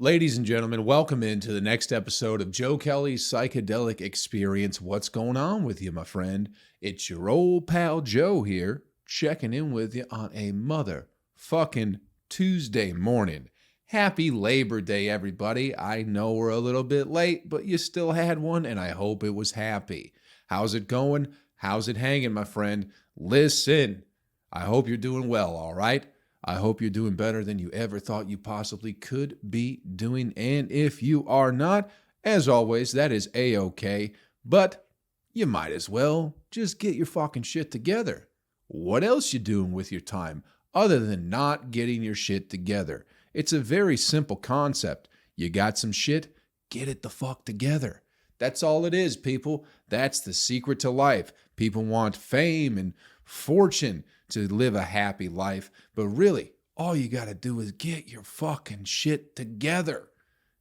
Ladies and gentlemen, welcome into the next episode of Joe Kelley's Psychedelic Experience. What's going on with you, my friend? It's your old pal Joe here, checking in with you on a motherfucking Tuesday morning. Happy Labor Day, everybody. I know we're a little bit late, but you still had one, and I hope it was happy. How's it going? How's it hanging, my friend? Listen, I hope you're doing well, all right? I hope you're doing better than you ever thought you possibly could be doing. And if you are not, as always, that is A-okay. But you might as well just get your fucking shit together. What else you doing with your time other than not getting your shit together? It's a very simple concept. You got some shit, get it the fuck together. That's all it is, people. That's the secret to life. People want fame and fortune to live a happy life, but really, all you got to do is get your fucking shit together.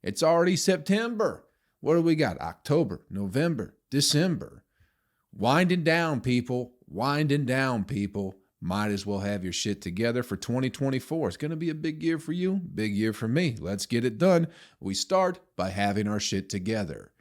It's already September. What do we got? October, November, December. Winding down, people. Winding down, people. Might as well have your shit together for 2024. It's going to be a big year for you, big year for me. Let's get it done. We start by having our shit together.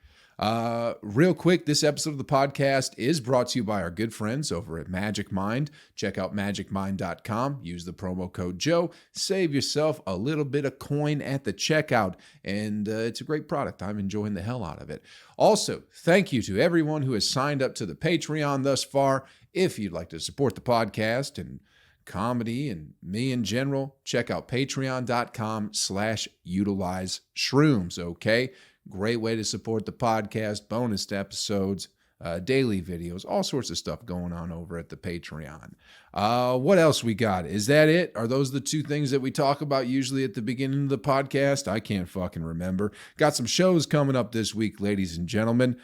Real quick, this episode of the podcast is brought to you by our good friends over at Magic Mind. Check out magicmind.com. Use the promo code Joe. Save yourself a little bit of coin at the checkout. And it's a great product. I'm enjoying the hell out of it. Also, thank you to everyone who has signed up to the Patreon thus far. If you'd like to support the podcast and comedy and me in general, check out patreon.com/utilize shrooms, okay? Great way to support the podcast, bonus episodes, daily videos, all sorts of stuff going on over at the Patreon. What else we got? Is that it? Are those the two things that we talk about usually at the beginning of the podcast? I can't fucking remember. Got some shows coming up this week, ladies and gentlemen.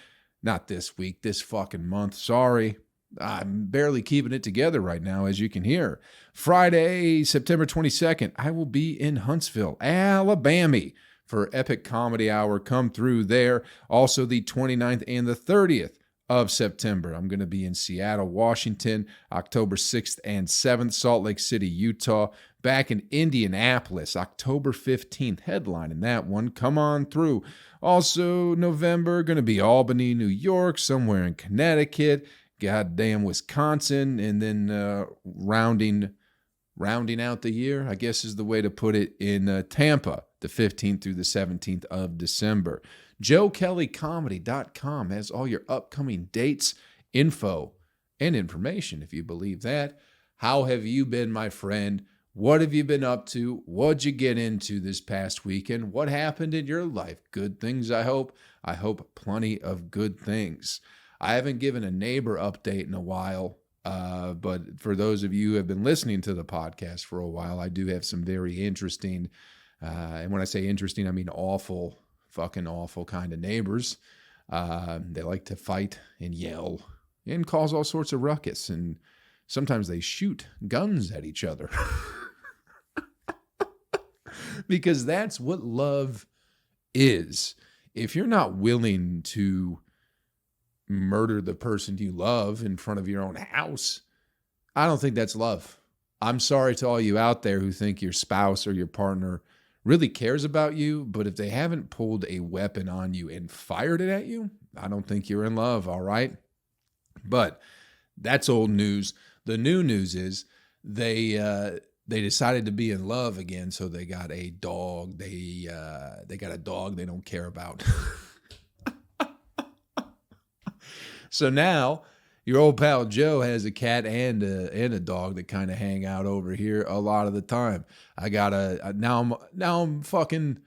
Not this week, this fucking month. Sorry. I'm barely keeping it together right now, as you can hear. Friday, September 22nd, I will be in Huntsville, Alabama, for Epic Comedy Hour. Come through there. Also the 29th and the 30th of September. I'm going to be in Seattle, Washington, October 6th and 7th, Salt Lake City, Utah. Back in Indianapolis, October 15th, headlining that one. Come on through. Also November, going to be Albany, New York, somewhere in Connecticut, goddamn Wisconsin, and then rounding out the year, I guess is the way to put it, in Tampa, the 15th through the 17th of December. JoeKelleyComedy.com has all your upcoming dates, info, and information, if you believe that. How have you been, my friend? What have you been up to? What'd you get into this past weekend? What happened in your life? Good things, I hope. I hope plenty of good things. I haven't given a neighbor update in a while. But for those of you who have been listening to the podcast for a while, I do have some very interesting, and when I say interesting, I mean awful, fucking awful kind of neighbors. They like to fight and yell and cause all sorts of ruckus, and sometimes they shoot guns at each other. Because that's what love is. If you're not willing to murder the person you love in front of your own house, I don't think that's love. I'm sorry to all you out there who think your spouse or your partner really cares about you, but if they haven't pulled a weapon on you and fired it at you, I don't think you're in love, all right? But that's old news. The new news is they decided to be in love again, so they got a dog. They got a dog they don't care about. So now your old pal Joe has a cat and a dog that kind of hang out over here a lot of the time. I got now I'm fucking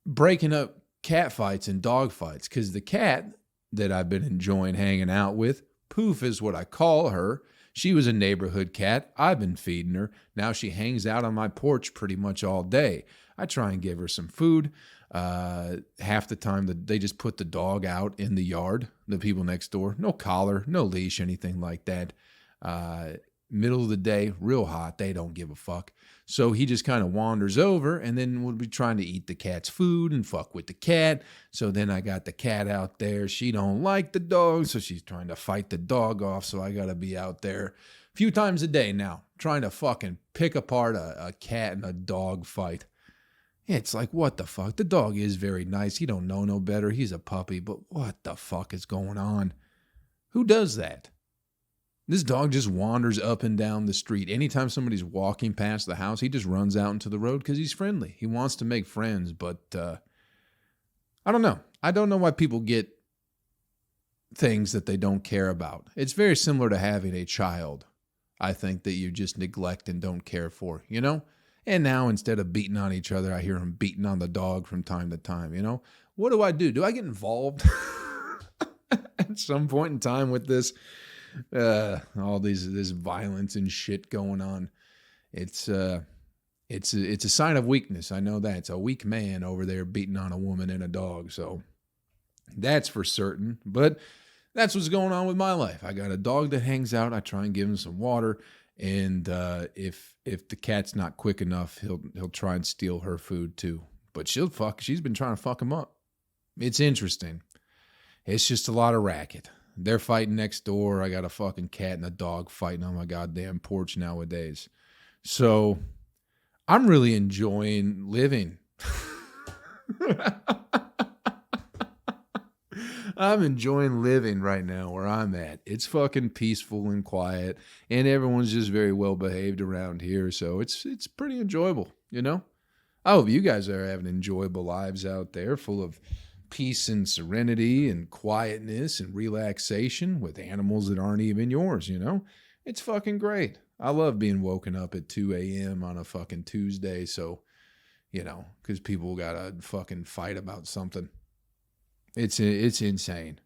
breaking up cat fights and dog fights, because the cat that I've been enjoying hanging out with, Poof is what I call her. She was a neighborhood cat. I've been feeding her. Now she hangs out on my porch pretty much all day. I try and give her some food. Half the time they just put the dog out in the yard, the people next door. No collar, no leash, anything like that. Middle of the day, real hot, they don't give a fuck. So he just kind of wanders over, and then we'll be trying to eat the cat's food and fuck with the cat. So then I got the cat out there. She don't like the dog, so she's trying to fight the dog off. So I got to be out there a few times a day now, trying to fucking pick apart a cat and a dog fight. It's like, what the fuck? The dog is very nice. He don't know no better. He's a puppy, but what the fuck is going on? Who does that? This dog just wanders up and down the street. Anytime somebody's walking past the house, he just runs out into the road because he's friendly. He wants to make friends, but I don't know. I don't know why people get things that they don't care about. It's very similar to having a child, I think, that you just neglect and don't care for, you know? And now instead of beating on each other, I hear them beating on the dog from time to time, you know? What do I do? Do I get involved at some point in time with this? All this violence and shit going on. It's a sign of weakness. I know that. It's a weak man over there beating on a woman and a dog. So that's for certain. But that's what's going on with my life. I got a dog that hangs out. I try and give him some water. And if the cat's not quick enough, he'll try and steal her food too. But she's been trying to fuck him up. It's interesting. It's just a lot of racket. They're fighting next door. I got a fucking cat and a dog fighting on my goddamn porch nowadays. So I'm really enjoying living. I'm enjoying living right now where I'm at. It's fucking peaceful and quiet, and everyone's just very well behaved around here. So it's pretty enjoyable, you know? I hope you guys are having enjoyable lives out there full of peace and serenity and quietness and relaxation with animals that aren't even yours, you know? It's fucking great. I love being woken up at 2 a.m. on a fucking Tuesday, so, you know, because people got to fucking fight about something. It's insane.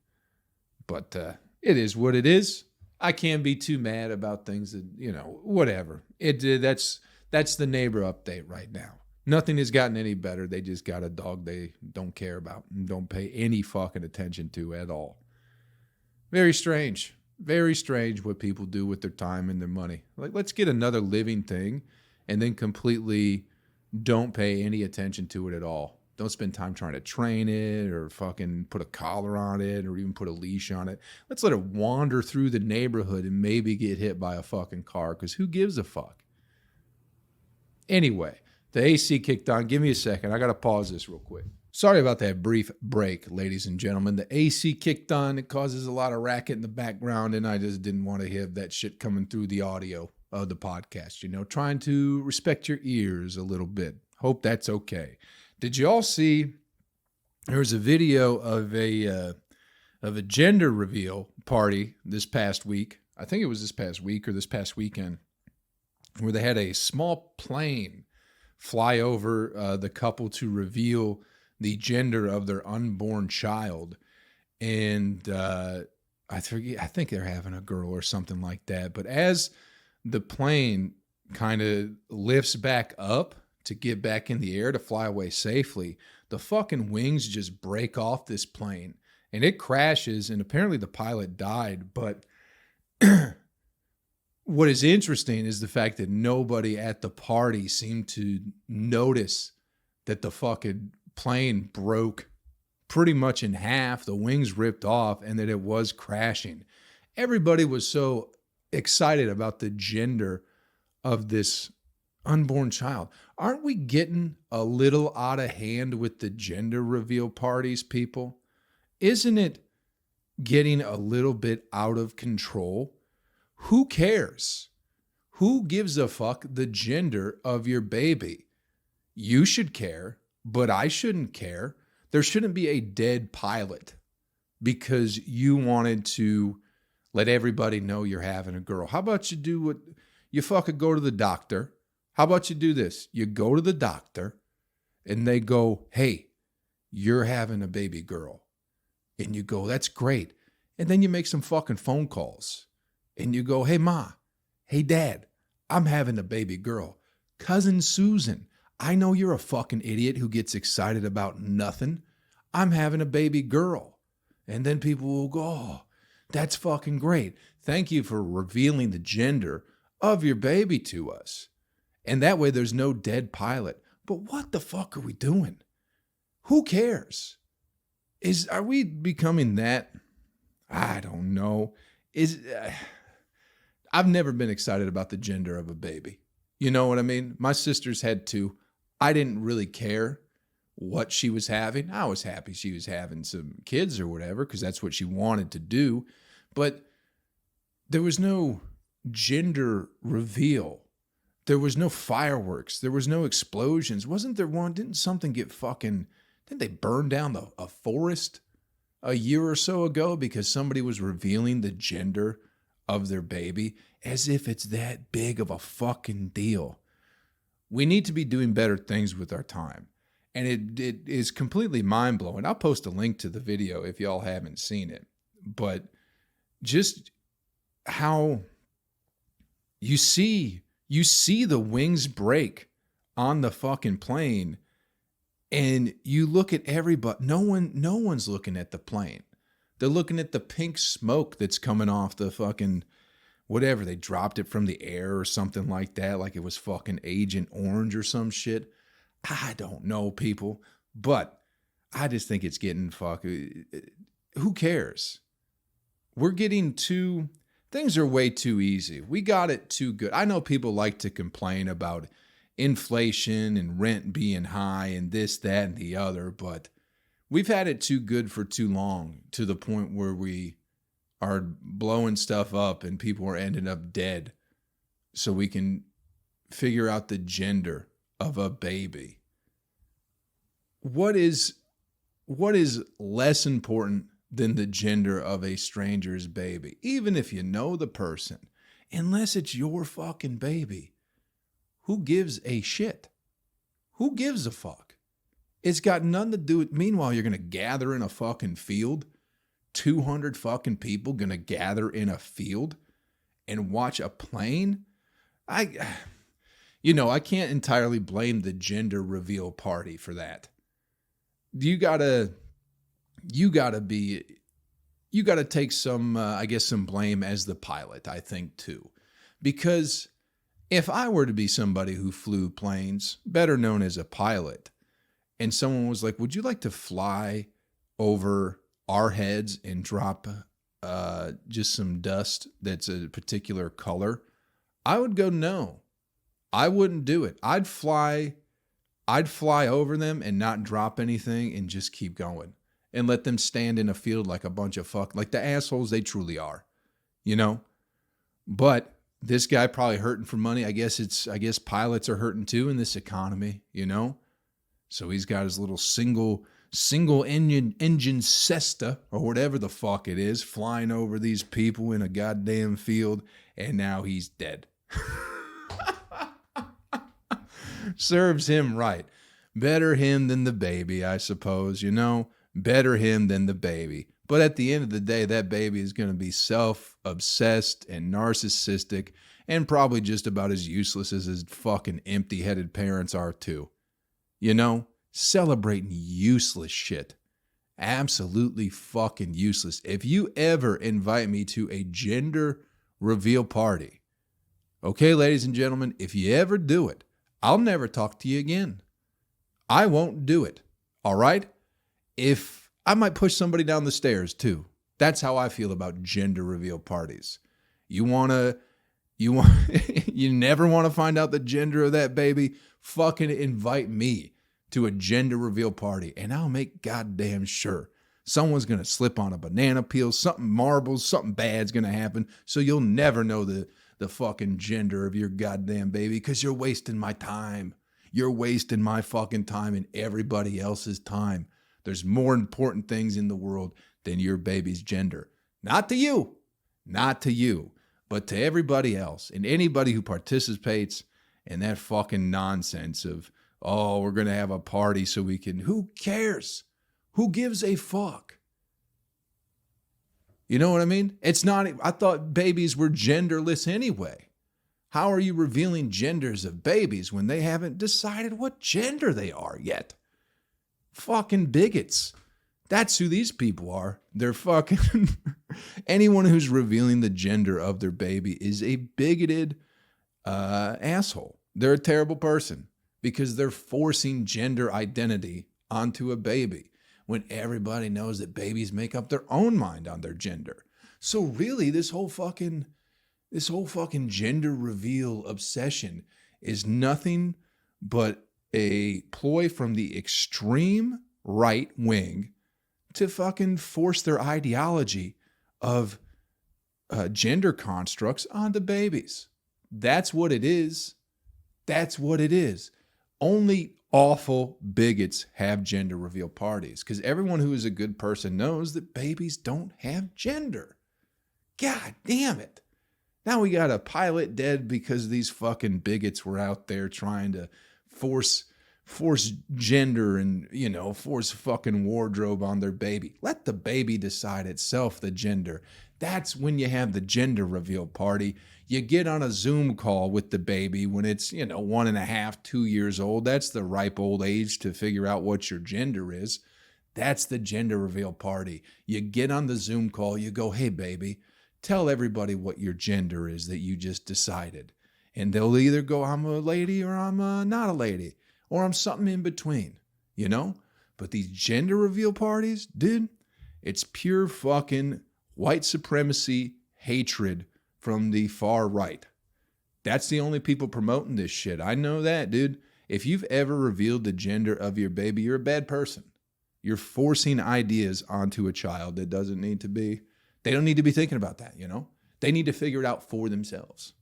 But it is what it is. I can't be too mad about things that, you know, whatever. That's the neighbor update right now. Nothing has gotten any better. They just got a dog they don't care about and don't pay any fucking attention to at all. Very strange. Very strange what people do with their time and their money. Like, let's get another living thing and then completely don't pay any attention to it at all. Don't spend time trying to train it or fucking put a collar on it or even put a leash on it. Let's let it wander through the neighborhood and maybe get hit by a fucking car, because who gives a fuck? Anyway, the AC kicked on. Give me a second. I got to pause this real quick. Sorry about that brief break, ladies and gentlemen. The AC kicked on. It causes a lot of racket in the background, and I just didn't want to hear that shit coming through the audio of the podcast. You know, trying to respect your ears a little bit. Hope that's okay. Did you all see there was a video of a gender reveal party this past week? I think it was this past week or this past weekend, where they had a small plane fly over the couple to reveal the gender of their unborn child. And I think they're having a girl or something like that. But as the plane kind of lifts back up to get back in the air to fly away safely, the fucking wings just break off this plane and it crashes, and apparently the pilot died. But what is interesting is the fact that nobody at the party seemed to notice that the fucking plane broke pretty much in half, the wings ripped off, and that it was crashing. Everybody was so excited about the gender of this unborn child. Aren't we getting a little out of hand with the gender reveal parties, people? Isn't it getting a little bit out of control? Who cares? Who gives a fuck the gender of your baby? You should care, but I shouldn't care. There shouldn't be a dead pilot because you wanted to let everybody know you're having a girl. How about you do what you fucking go to the doctor? How about you do this? You go to the doctor and they go, hey, you're having a baby girl. And you go, that's great. And then you make some fucking phone calls. And you go, hey, Ma, hey, Dad, I'm having a baby girl. Cousin Susan, I know you're a fucking idiot who gets excited about nothing. I'm having a baby girl. And then people will go, oh, that's fucking great. Thank you for revealing the gender of your baby to us. And that way there's no dead pilot. But what the fuck are we doing? Who cares? Are we becoming that? I don't know. I've never been excited about the gender of a baby. You know what I mean? My sisters had two. I didn't really care what she was having. I was happy she was having some kids or whatever, because that's what she wanted to do. But there was no gender reveal. There was no fireworks. There was no explosions. Wasn't there one? Didn't something get fucking... Didn't they burn down a forest a year or so ago because somebody was revealing the gender of their baby? As if it's that big of a fucking deal. We need to be doing better things with our time. And it is completely mind-blowing. I'll post a link to the video if y'all haven't seen it. But just how you see the wings break on the fucking plane, and you look at everybody. No one's looking at the plane. They're looking at the pink smoke that's coming off the fucking whatever. They dropped it from the air or something like that, like it was fucking Agent Orange or some shit. I don't know, people, but I just think it's getting who cares? We're getting things are way too easy. We got it too good. I know people like to complain about inflation and rent being high and this, that, and the other, but we've had it too good for too long, to the point where we are blowing stuff up and people are ending up dead so we can figure out the gender of a baby. What is less important than the gender of a stranger's baby? Even if you know the person, unless it's your fucking baby, who gives a shit? Who gives a fuck? It's got nothing to do with... Meanwhile, you're going to gather in a fucking field. 200 fucking people going to gather in a field and watch a plane? I can't entirely blame the gender reveal party for that. You gotta take some blame as the pilot, I think, too. Because if I were to be somebody who flew planes, better known as a pilot, and someone was like, would you like to fly over our heads and drop just some dust that's a particular color? I would go, no. I wouldn't do it. I'd fly over them and not drop anything and just keep going and let them stand in a field like a bunch of like the assholes they truly are, But this guy probably hurting for money. I guess pilots are hurting too in this economy, So he's got his little single engine Cessna or whatever the fuck it is, flying over these people in a goddamn field, and now he's dead. Serves him right. Better him than the baby, I suppose, Better him than the baby. But at the end of the day, that baby is going to be self-obsessed and narcissistic and probably just about as useless as his fucking empty-headed parents are too. Celebrating useless shit. Absolutely fucking useless. If you ever invite me to a gender reveal party, okay, ladies and gentlemen, if you ever do it, I'll never talk to you again. I won't do it. All right? If I might push somebody down the stairs too. That's how I feel about gender reveal parties. You never want to find out the gender of that baby? Fucking invite me to a gender reveal party, and I'll make goddamn sure someone's going to slip on a banana peel, something marbles, something bad's going to happen, so you'll never know the fucking gender of your goddamn baby, because you're wasting my time. You're wasting my fucking time and everybody else's time. There's more important things in the world than your baby's gender. Not to you, but to everybody else and anybody who participates in that fucking nonsense of, oh, we're going to have a party so we can... Who cares? Who gives a fuck? You know what I mean? It's not... I thought babies were genderless anyway. How are you revealing genders of babies when they haven't decided what gender they are yet? Fucking bigots. That's who these people are. They're fucking... Anyone who's revealing the gender of their baby is a bigoted asshole. They're a terrible person because they're forcing gender identity onto a baby when everybody knows that babies make up their own mind on their gender. So really, this whole fucking gender reveal obsession is nothing but a ploy from the extreme right wing to fucking force their ideology of gender constructs onto babies. That's what it is. That's what it is. Only awful bigots have gender reveal parties because everyone who is a good person knows that babies don't have gender. God damn it. Now we got a pilot dead because these fucking bigots were out there trying to force gender and, force fucking wardrobe on their baby. Let the baby decide itself the gender. That's when you have the gender reveal party. You get on a Zoom call with the baby when it's, 1.5, 2 years old. That's the ripe old age to figure out what your gender is. That's the gender reveal party. You get on the Zoom call, you go, hey, baby, tell everybody what your gender is that you just decided. And they'll either go, I'm a lady or I'm not a lady. Or I'm something in between, But these gender reveal parties, dude, it's pure fucking white supremacy hatred from the far right. That's the only people promoting this shit. I know that, dude. If you've ever revealed the gender of your baby, you're a bad person. You're forcing ideas onto a child that doesn't need to be. They don't need to be thinking about that, They need to figure it out for themselves.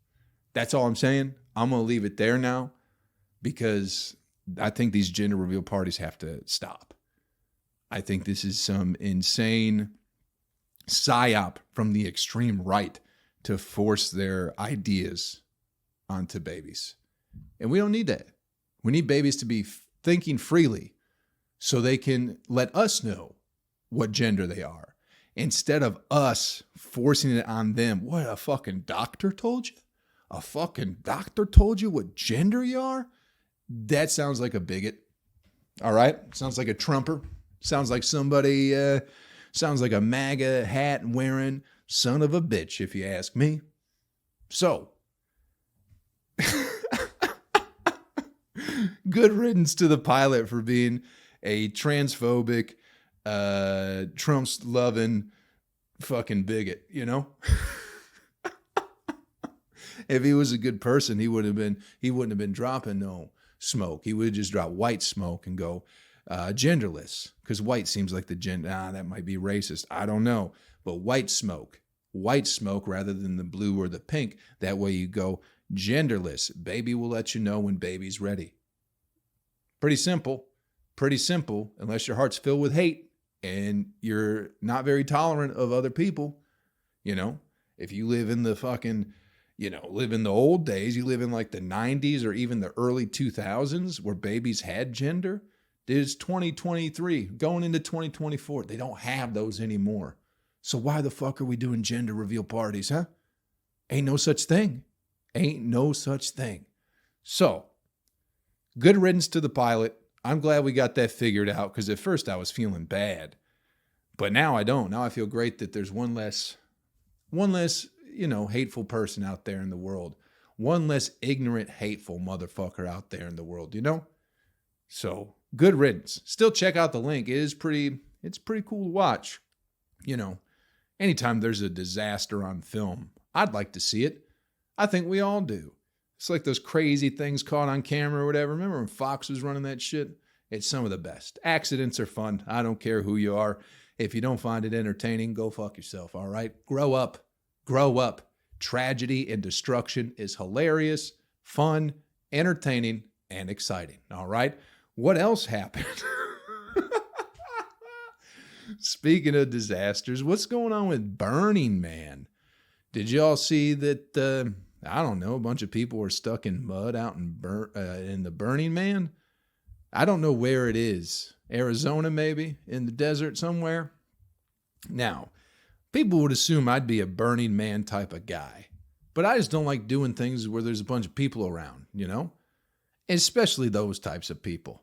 That's all I'm saying. I'm going to leave it there now because I think these gender reveal parties have to stop. I think this is some insane psyop from the extreme right to force their ideas onto babies. And we don't need that. We need babies to be thinking freely so they can let us know what gender they are instead of us forcing it on them. What, a fucking doctor told you? A fucking doctor told you what gender you are? That sounds like a bigot. All right? Sounds like a Trumper. Sounds like somebody, sounds like a MAGA hat wearing son of a bitch, if you ask me. So, good riddance to the pilot for being a transphobic, Trump's loving fucking bigot, If he was a good person, he wouldn't have been dropping no smoke. He would just drop white smoke and go genderless, because white seems like the gender. That might be racist. I don't know. But white smoke rather than the blue or the pink. That way you go genderless. Baby will let you know when baby's ready. Pretty simple, unless your heart's filled with hate and you're not very tolerant of other people. If you live in the fucking, live in the old days, you live in like the 90s or even the early 2000s where babies had gender. It's 2023 going into 2024. They don't have those anymore. So why the fuck are we doing gender reveal parties, huh? Ain't no such thing. So, good riddance to the pilot. I'm glad we got that figured out because at first I was feeling bad. But now I don't. Now I feel great that there's one less, hateful person out there in the world. One less ignorant, hateful motherfucker out there in the world, So, good riddance. Still check out the link. It's pretty cool to watch. Anytime there's a disaster on film, I'd like to see it. I think we all do. It's like those crazy things caught on camera or whatever. Remember when Fox was running that shit? It's some of the best. Accidents are fun. I don't care who you are. If you don't find it entertaining, go fuck yourself, all right? Grow up. Tragedy and destruction is hilarious, fun, entertaining, and exciting, all right? What else happened? Speaking of disasters, what's going on with Burning Man? Did y'all see that, a bunch of people were stuck in mud out in the Burning Man? I don't know where it is. Arizona, maybe? In the desert somewhere? Now, people would assume I'd be a Burning Man type of guy. But I just don't like doing things where there's a bunch of people around, Especially those types of people,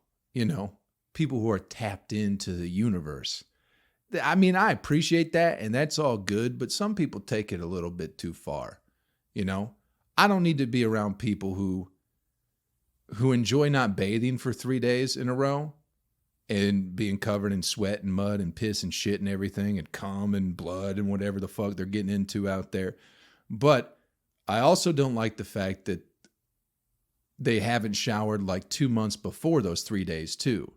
People who are tapped into the universe. I mean, I appreciate that, and that's all good, but some people take it a little bit too far, I don't need to be around people who enjoy not bathing for 3 days in a row and being covered in sweat and mud and piss and shit and everything and cum and blood and whatever the fuck they're getting into out there. But I also don't like the fact that they haven't showered like 2 months before those 3 days too.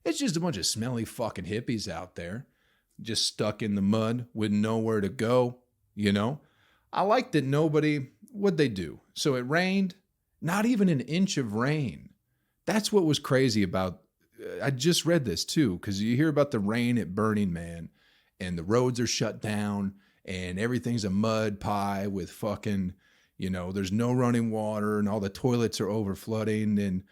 It's just a bunch of smelly fucking hippies out there, just stuck in the mud with nowhere to go, you know? I like that what'd they do? So it rained, not even an inch of rain. That's what was crazy about, I just read this too, because you hear about the rain at Burning Man, and the roads are shut down, and everything's a mud pie with fucking, there's no running water, and all the toilets are over flooding, and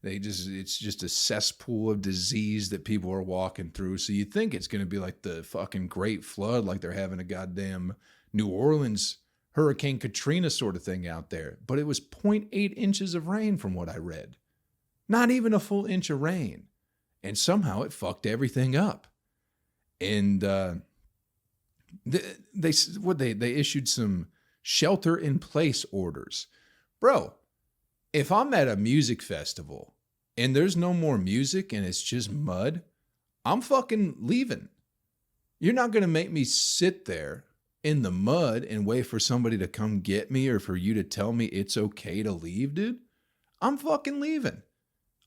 it's just a cesspool of disease that people are walking through. So you think it's going to be like the fucking Great Flood, like they're having a goddamn New Orleans Hurricane Katrina sort of thing out there. But it was 0.8 inches of rain from what I read. Not even a full inch of rain. And somehow it fucked everything up. And they issued some shelter-in-place orders. Bro, if I'm at a music festival and there's no more music and it's just mud, I'm fucking leaving. You're not going to make me sit there in the mud and wait for somebody to come get me or for you to tell me it's okay to leave, dude. I'm fucking leaving.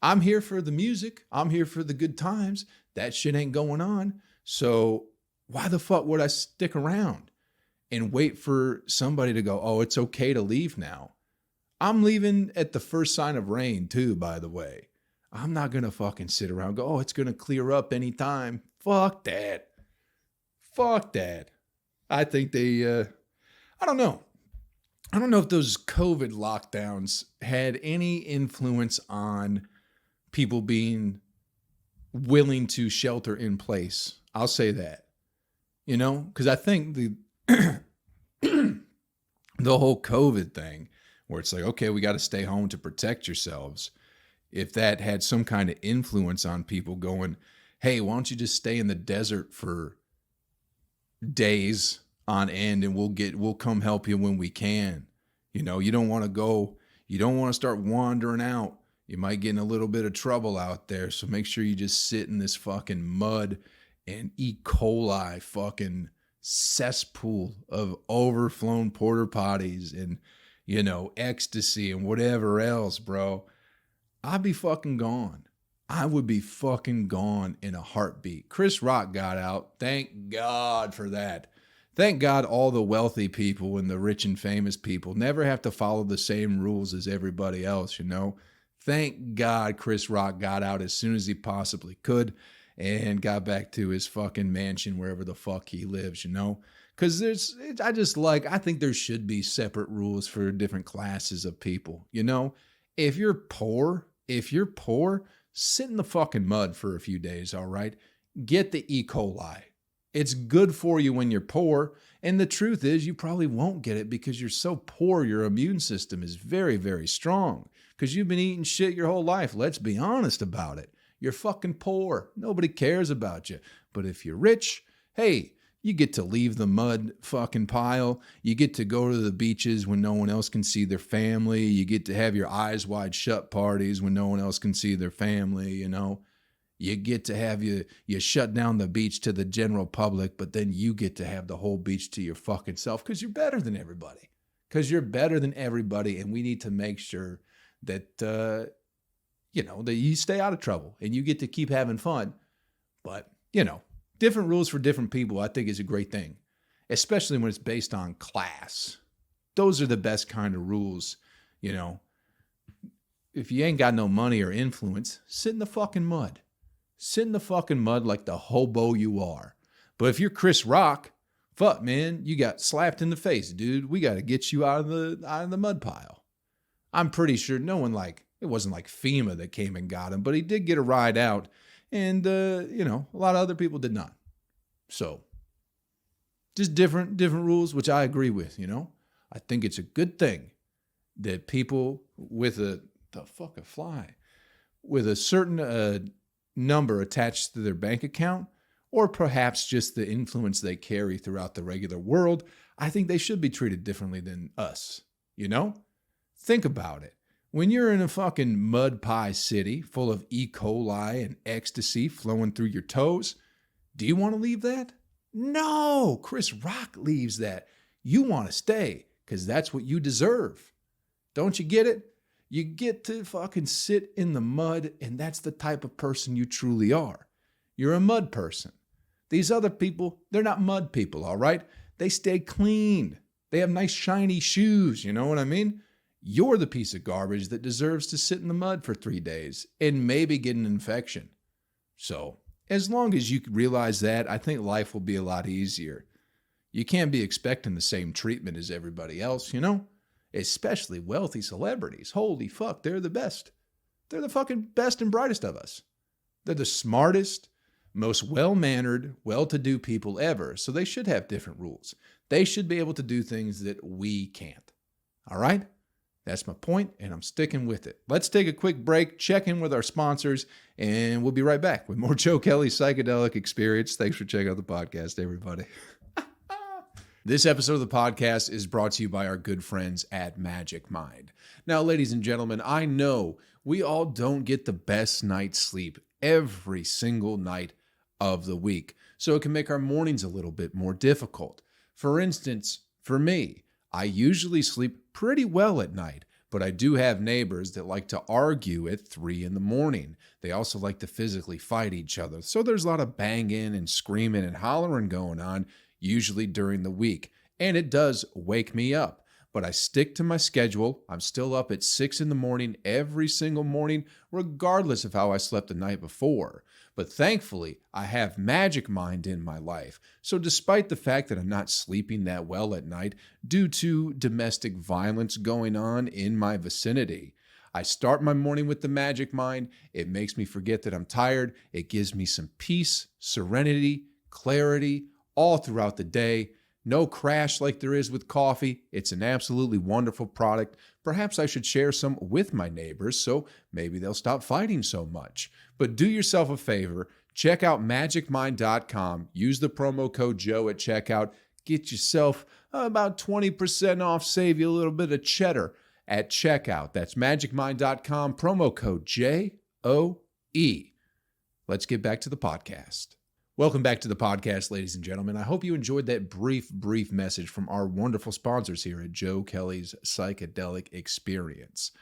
I'm here for the music. I'm here for the good times. That shit ain't going on. So why the fuck would I stick around and wait for somebody to go, oh, it's okay to leave now? I'm leaving at the first sign of rain too, by the way. I'm not going to fucking sit around and go, oh, it's going to clear up anytime. Fuck that. Fuck that. I think I don't know. I don't know if those COVID lockdowns had any influence on people being willing to shelter in place. I'll say that, because I think the whole COVID thing where it's like, okay, we got to stay home to protect yourselves. If that had some kind of influence on people going, hey, why don't you just stay in the desert for days on end and we'll come help you when we can. You don't want to go, you don't want to start wandering out. You might get in a little bit of trouble out there. So make sure you just sit in this fucking mud and E. coli fucking cesspool of overflown porta potties and, ecstasy and whatever else, bro. I'd be fucking gone. I would be fucking gone in a heartbeat. Chris Rock got out. Thank God for that. Thank God all the wealthy people and the rich and famous people never have to follow the same rules as everybody else, Thank God Chris Rock got out as soon as he possibly could and got back to his fucking mansion wherever the fuck he lives, Because I think there should be separate rules for different classes of people, If you're poor, sit in the fucking mud for a few days, all right? Get the E. coli. It's good for you when you're poor. And the truth is you probably won't get it because you're so poor, your immune system is very, very strong. Because you've been eating shit your whole life. Let's be honest about it. You're fucking poor. Nobody cares about you. But if you're rich, hey, you get to leave the mud fucking pile. You get to go to the beaches when no one else can see their family. You get to have your eyes wide shut parties when no one else can see their family, You get to have you shut down the beach to the general public, but then you get to have the whole beach to your fucking self because you're better than everybody. Because you're better than everybody, and we need to make sure that, that you stay out of trouble and you get to keep having fun. But, different rules for different people, I think is a great thing, especially when it's based on class. Those are the best kind of rules, If you ain't got no money or influence, sit in the fucking mud. Sit in the fucking mud like the hobo you are. But if you're Chris Rock, fuck, man, you got slapped in the face, dude. We got to get you out of the mud pile. I'm pretty sure it wasn't like FEMA that came and got him, but he did get a ride out. And, a lot of other people did not. So just different rules, which I agree with, I think it's a good thing that people with a certain number attached to their bank account, or perhaps just the influence they carry throughout the regular world, I think they should be treated differently than us, Think about it. When you're in a fucking mud pie city full of E. coli and ecstasy flowing through your toes, do you want to leave that? No, Chris Rock leaves that. You want to stay because that's what you deserve. Don't you get it? You get to fucking sit in the mud, and that's the type of person you truly are. You're a mud person. These other people, they're not mud people, all right? They stay clean. They have nice shiny shoes, you know what I mean? You're the piece of garbage that deserves to sit in the mud for 3 days and maybe get an infection. So, as long as you realize that, I think life will be a lot easier. You can't be expecting the same treatment as everybody else, you know? Especially wealthy celebrities. Holy fuck, they're the best. They're the fucking best and brightest of us. They're the smartest, most well-mannered, well-to-do people ever, so they should have different rules. They should be able to do things that we can't. All right? That's my point, and I'm sticking with it. Let's take a quick break, check in with our sponsors, and we'll be right back with more Joe Kelley's Psychedelic Experience. Thanks for checking out the podcast, everybody. This episode of the podcast is brought to you by our good friends at Magic Mind. Now, ladies and gentlemen, I know we all don't get the best night's sleep every single night of the week, so it can make our mornings a little bit more difficult. For instance, for me, I usually sleep pretty well at night, but I do have neighbors that like to argue at 3 in the morning. They also like to physically fight each other, so there's a lot of banging and screaming and hollering going on, usually during the week, and it does wake me up. But I stick to my schedule. I'm still up at 6 in the morning every single morning, regardless of how I slept the night before. But thankfully, I have Magic Mind in my life. So despite the fact that I'm not sleeping that well at night due to domestic violence going on in my vicinity, I start my morning with the Magic Mind. It makes me forget that I'm tired. It gives me some peace, serenity, clarity, all throughout the day. No crash like there is with coffee. It's an absolutely wonderful product. Perhaps I should share some with my neighbors so maybe they'll stop fighting so much. But do yourself a favor. Check out magicmind.com. Use the promo code Joe at checkout. Get yourself about 20% off. Save you a little bit of cheddar at checkout. That's magicmind.com. Promo code JOE. Let's get back to the podcast. Welcome back to the podcast, ladies and gentlemen. I hope you enjoyed that brief message from our wonderful sponsors here at Joe Kelley's Psychedelic Experience.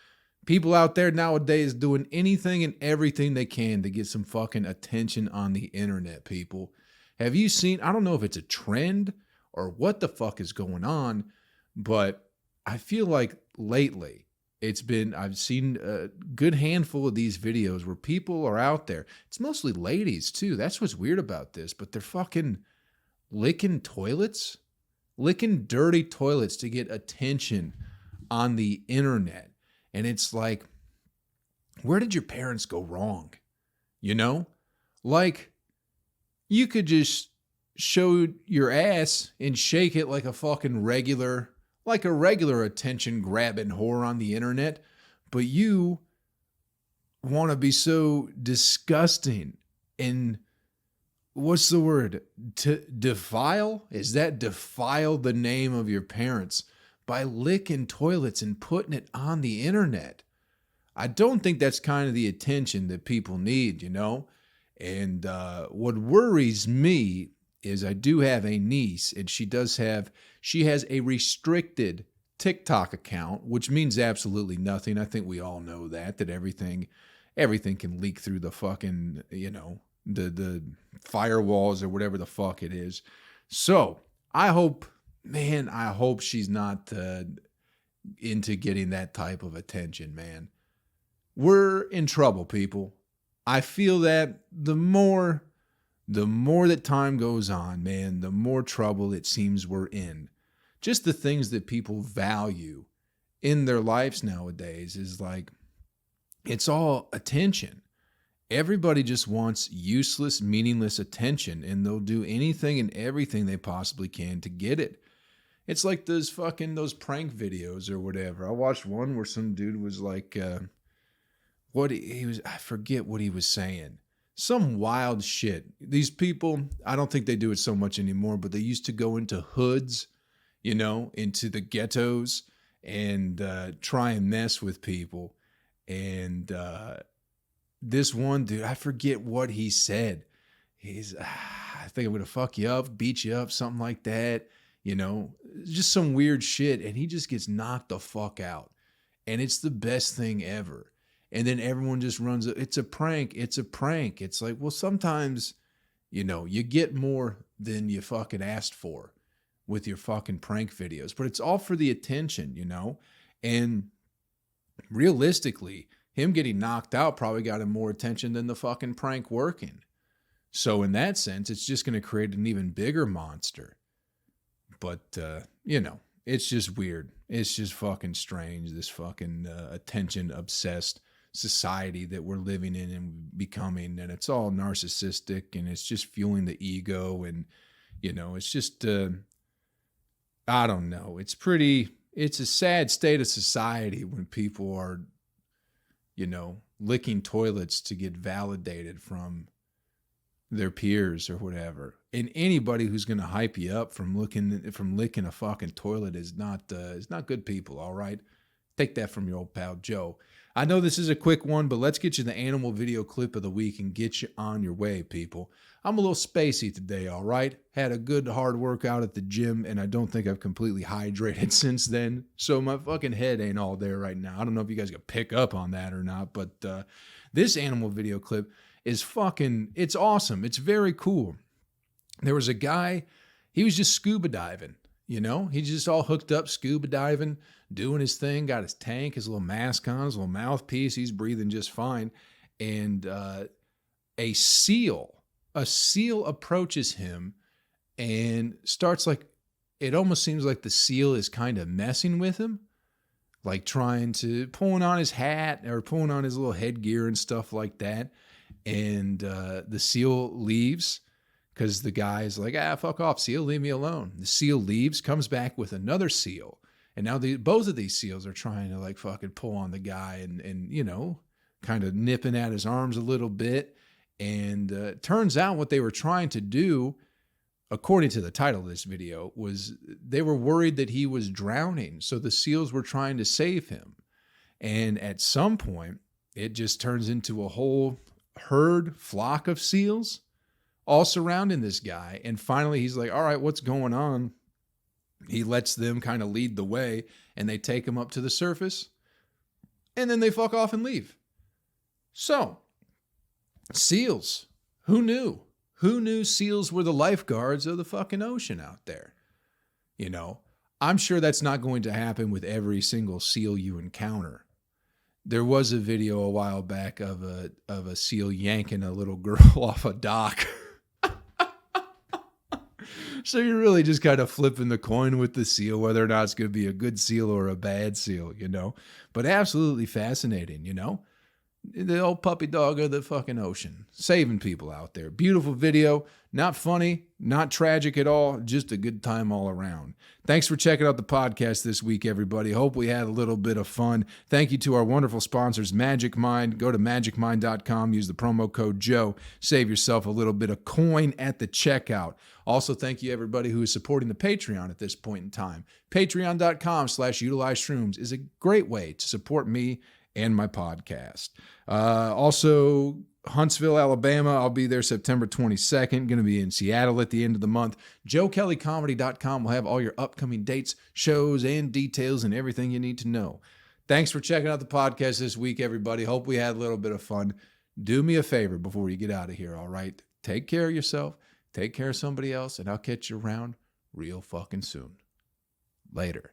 People out there nowadays doing anything and everything they can to get some fucking attention on the internet, people. Have you seen, I don't know if it's a trend or what the fuck is going on, but I feel like lately, I've seen a good handful of these videos where people are out there. It's mostly ladies too. That's what's weird about this, but they're fucking licking toilets, licking dirty toilets to get attention on the internet. And it's like, where did your parents go wrong? You know, like you could just show your ass and shake it like a fucking regular attention grabbing whore on the internet, but you want to be so disgusting and what's the word? To defile? Is that defile the name of your parents by licking toilets and putting it on the internet? I don't think that's kind of the attention that people need, you know? And what worries me is I do have a niece, and she has a restricted TikTok account, which means absolutely nothing. I think we all know that everything can leak through the fucking, you know, the firewalls or whatever the fuck it is. So I hope she's not into getting that type of attention, man. We're in trouble, people. I feel that the more that time goes on, man, the more trouble it seems we're in. Just the things that people value in their lives nowadays is like, it's all attention. Everybody just wants useless, meaningless attention, and they'll do anything and everything they possibly can to get it. It's like those prank videos or whatever. I watched one where some dude was like, I forget what he was saying. Some wild shit. These people, I don't think they do it so much anymore, but they used to go into hoods, you know, into the ghettos and try and mess with people. And this one dude, I forget what he said. He's, I think I'm going to fuck you up, beat you up, something like that. You know, just some weird shit. And he just gets knocked the fuck out. And it's the best thing ever. And then everyone just runs, it's a prank. It's a prank. It's like, well, sometimes, you get more than you fucking asked for with your fucking prank videos, but it's all for the attention, And realistically, him getting knocked out probably got him more attention than the fucking prank working. So in that sense, it's just going to create an even bigger monster. But, it's just weird. It's just fucking strange, this fucking attention obsessed society that we're living in and becoming. And it's all narcissistic, and it's just fueling the ego. And, it's just, I don't know. It's a sad state of society when people are, licking toilets to get validated from their peers or whatever. And anybody who's going to hype you up from licking a fucking toilet is not good people. All right. Take that from your old pal, Joe. I know this is a quick one, but let's get you the animal video clip of the week and get you on your way, people. I'm a little spacey today, all right? Had a good hard workout at the gym, and I don't think I've completely hydrated since then. So my fucking head ain't all there right now. I don't know if you guys can pick up on that or not, but this animal video clip is it's awesome. It's very cool. There was a guy, he was just scuba diving, He's just all hooked up, scuba diving, doing his thing, got his tank, his little mask on, his little mouthpiece. He's breathing just fine. And a seal approaches him and starts it almost seems like the seal is kind of messing with him, like pulling on his hat or pulling on his little headgear and stuff like that. And the seal leaves because the guy's like, fuck off, seal, leave me alone. The seal leaves, comes back with another seal. And now both of these seals are trying to fucking pull on the guy and kind of nipping at his arms a little bit. And it turns out what they were trying to do, according to the title of this video, was they were worried that he was drowning. So the seals were trying to save him. And at some point, it just turns into a whole flock of seals all surrounding this guy. And finally, he's like, all right, what's going on? He lets them kind of lead the way, and they take him up to the surface, and then they fuck off and leave. So, seals. Who knew? Who knew seals were the lifeguards of the fucking ocean out there? I'm sure that's not going to happen with every single seal you encounter. There was a video a while back of a seal yanking a little girl off a dock. So you're really just kind of flipping the coin with the seal, whether or not it's going to be a good seal or a bad seal, But absolutely fascinating, The old puppy dog of the fucking ocean, saving people out there. Beautiful video, not funny, not tragic at all, just a good time all around. Thanks for checking out the podcast this week, everybody. Hope we had a little bit of fun. Thank you to our wonderful sponsors, Magic Mind. Go to magicmind.com, use the promo code Joe. Save yourself a little bit of coin at the checkout. Also, thank you everybody who is supporting the Patreon at this point in time. Patreon.com/utilizeshrooms is a great way to support me and my podcast. Also, Huntsville, Alabama. I'll be there September 22nd. Going to be in Seattle at the end of the month. JoeKelleyComedy.com will have all your upcoming dates, shows, and details and everything you need to know. Thanks for checking out the podcast this week, everybody. Hope we had a little bit of fun. Do me a favor before you get out of here, all right? Take care of yourself. Take care of somebody else, and I'll catch you around real fucking soon. Later.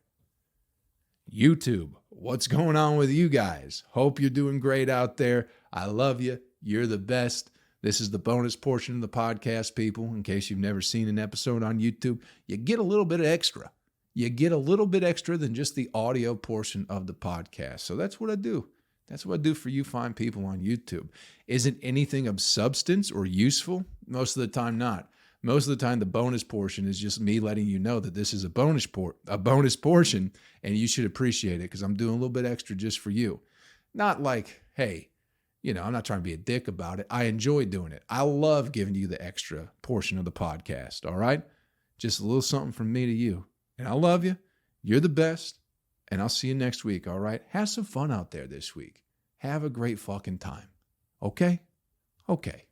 YouTube, what's going on with you guys? Hope you're doing great out there. I love you. You're the best. This is the bonus portion of the podcast, people. In case you've never seen an episode on YouTube, you get a little bit extra. You get a little bit extra than just the audio portion of the podcast. So that's what I do. That's what I do for you fine people on YouTube. Isn't anything of substance or useful? Most of the time, not. Most of the time, the bonus portion is just me letting you know that this is a bonus portion, and you should appreciate it because I'm doing a little bit extra just for you. Not like, hey, I'm not trying to be a dick about it. I enjoy doing it. I love giving you the extra portion of the podcast, all right? Just a little something from me to you. And I love you. You're the best. And I'll see you next week, all right? Have some fun out there this week. Have a great fucking time. Okay? Okay.